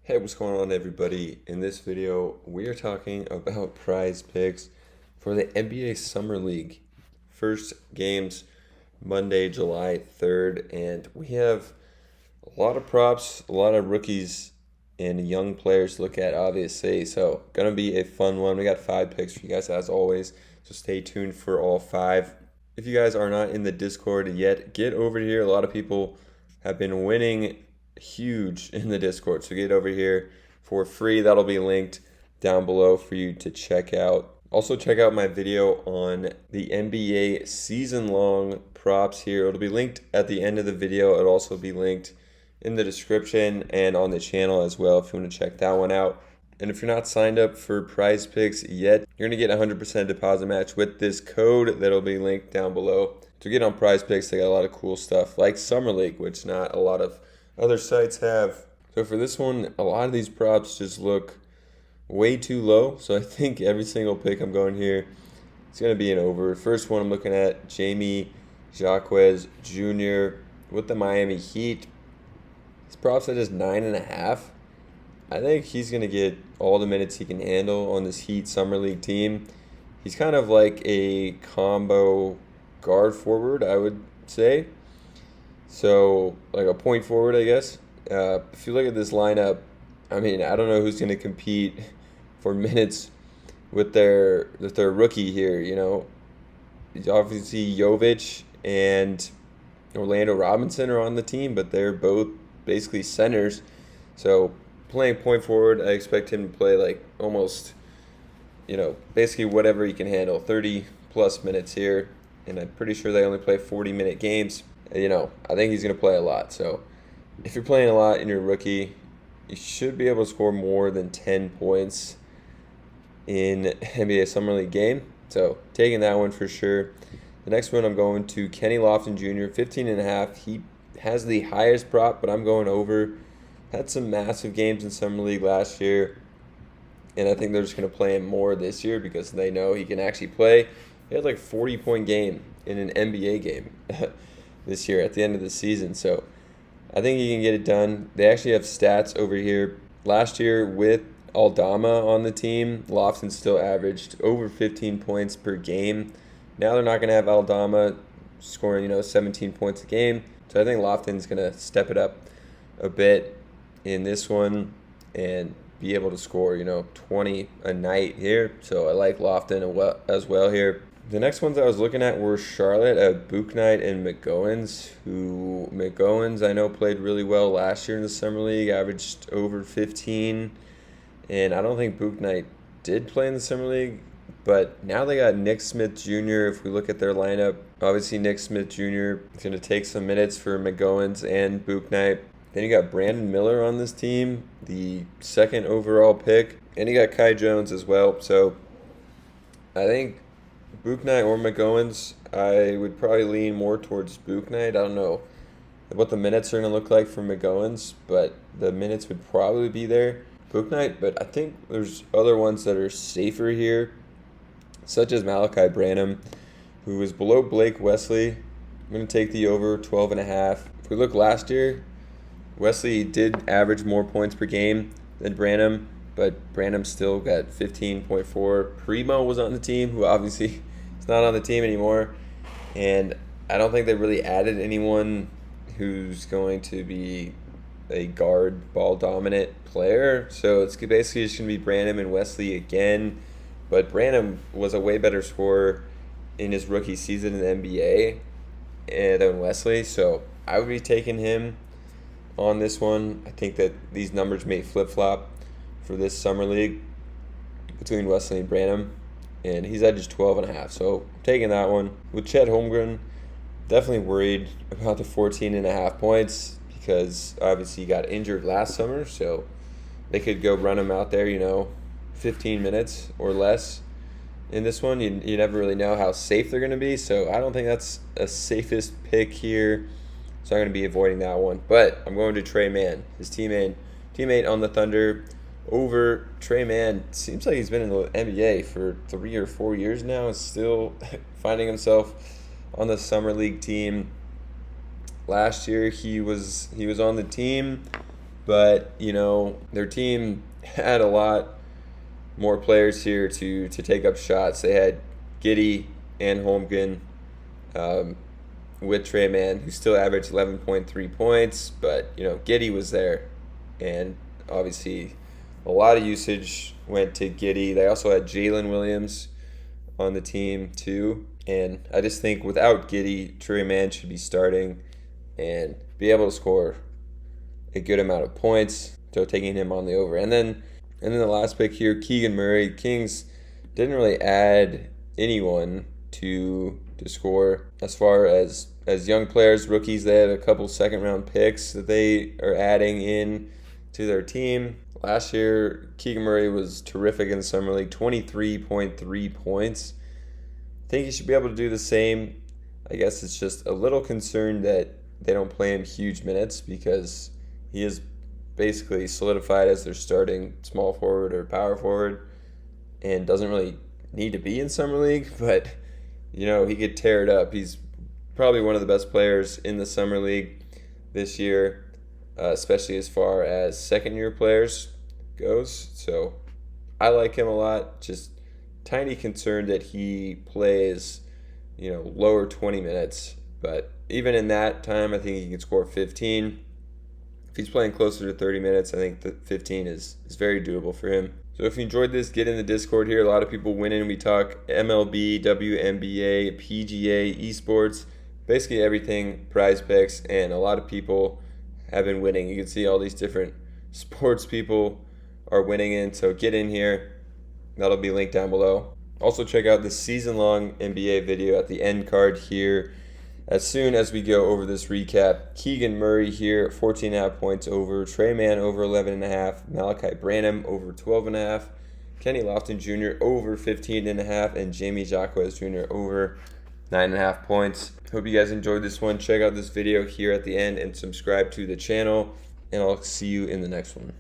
Hey, what's going on, everybody? In this video, we are talking about prize picks for the NBA Summer League. First games Monday, July 3rd, and we have a lot of props, a lot of rookies and young players to look at, obviously. So, gonna be a fun one. We got 5 picks for you guys, as always, so stay tuned for all 5. If you guys are not in the Discord yet, get over here. A lot of people have been winning huge in the Discord, so get over here for free. That'll be linked down below for you to check out. Also, check out my video on the NBA season-long props here. It'll be linked at the end of the video. It'll also be linked in the description and on the channel as well if you want to check that one out. And if you're not signed up for Prizepicks yet, you're going to get 100% deposit match with this code that'll be linked down below. To get on Prizepicks, they got a lot of cool stuff like Summer League, which not a lot of other sites have. So for this one, a lot of these props just look way too low. So I think every single pick I'm going here, it's going to be an over. First one I'm looking at, Jamie Jaquez Jr. with the Miami Heat. His props at just 9.5. I think he's going to get all the minutes he can handle on this Heat Summer League team. He's kind of like a combo guard forward, I would say. So, like a point forward, I guess. If you look at this lineup, I mean, I don't know who's going to compete for minutes with their rookie here, you know. Obviously, Jovic and Orlando Robinson are on the team, but they're both basically centers. So, playing point forward, I expect him to play like almost, basically whatever he can handle, 30-plus minutes here. And I'm pretty sure they only play 40-minute games. I think he's going to play a lot. So if you're playing a lot in your rookie, you should be able to score more than 10 points in NBA Summer League game. So taking that one for sure. The next one I'm going to Kenny Lofton Jr., 15.5. He has the highest prop, but I'm going over. Had some massive games in Summer League last year, and I think they're just going to play him more this year because they know he can actually play. He had like a 40-point game in an NBA game this year at the end of the season, so I think he can get it done. They actually have stats over here. Last year with Aldama on the team, Lofton still averaged over 15 points per game. Now they're not going to have Aldama scoring, 17 points a game, so I think Lofton's going to step it up a bit in this one and be able to score, 20 a night here. So I like Lofton as well here. The next ones I was looking at were Charlotte at Bouknight and McGowens, who McGowens I know played really well last year in the Summer League, averaged over 15. And I don't think Bouknight did play in the Summer League, but now they got Nick Smith Jr. If we look at their lineup, obviously Nick Smith Jr. is going to take some minutes for McGowens and Bouknight. Then you got Brandon Miller on this team, the second overall pick. And you got Kai Jones as well. So I think Bouknight or McGowens, I would probably lean more towards Bouknight. I don't know what the minutes are going to look like for McGowens, but the minutes would probably be there. Bouknight, but I think there's other ones that are safer here, such as Malachi Branham, who is below Blake Wesley. I'm going to take the over 12.5. If we look last year, Wesley did average more points per game than Branham, but Branham still got 15.4. Primo was on the team, who obviously is not on the team anymore. And I don't think they really added anyone who's going to be a guard, ball-dominant player. So it's basically just going to be Branham and Wesley again. But Branham was a way better scorer in his rookie season in the NBA than Wesley. So I would be taking him on this one. I think that these numbers may flip-flop for this Summer League between Wesley and Branham, and he's at just 12.5. So I'm taking that one. With Chet Holmgren, definitely worried about the 14.5 points because obviously he got injured last summer, so they could go run him out there, 15 minutes or less. In this one, you never really know how safe they're going to be, so I don't think that's a safest pick here. So I'm going to be avoiding that one. But I'm going to Trey Mann, his teammate on the Thunder. Over Trey Mann, seems like he's been in the NBA for 3 or 4 years now, is still finding himself on the Summer League team. Last year he was on the team, but their team had a lot more players here to take up shots. They had Giddy and Holmgren with Trey Mann, who still averaged 11.3 points, but Giddy was there, and obviously a lot of usage went to Giddy. They also had Jalen Williams on the team too, and I just think without Giddy, Trey Mann should be starting and be able to score a good amount of points. So taking him on the over, and then the last pick here, Keegan Murray. Kings didn't really add anyone to score as far as young players, rookies. They had a couple second-round picks that they are adding in to their team. Last year, Keegan Murray was terrific in the Summer League, 23.3 points. I think he should be able to do the same. I guess it's just a little concerned that they don't play him huge minutes because he is basically solidified as their starting small forward or power forward and doesn't really need to be in Summer League, but he could tear it up. He's probably one of the best players in the Summer League this year, especially as far as second-year players goes. So I like him a lot. Just tiny concern that he plays, lower 20 minutes. But even in that time, I think he can score 15. If he's playing closer to 30 minutes, I think the 15 is very doable for him. So if you enjoyed this, get in the Discord here. A lot of people win in. We talk MLB, WNBA, PGA, esports, basically everything, Prizepicks, and a lot of people have been winning. You can see all these different sports people are winning in, so get in here. That'll be linked down below. Also check out the season-long NBA video at the end card here. As soon as we go over this recap, Keegan Murray here, 14.5 points over. Trey Mann over 11.5. Malachi Branham over 12.5. Kenny Lofton Jr. over 15.5. And Jamie Jacquez Jr. over 9.5 points. Hope you guys enjoyed this one. Check out this video here at the end and subscribe to the channel. And I'll see you in the next one.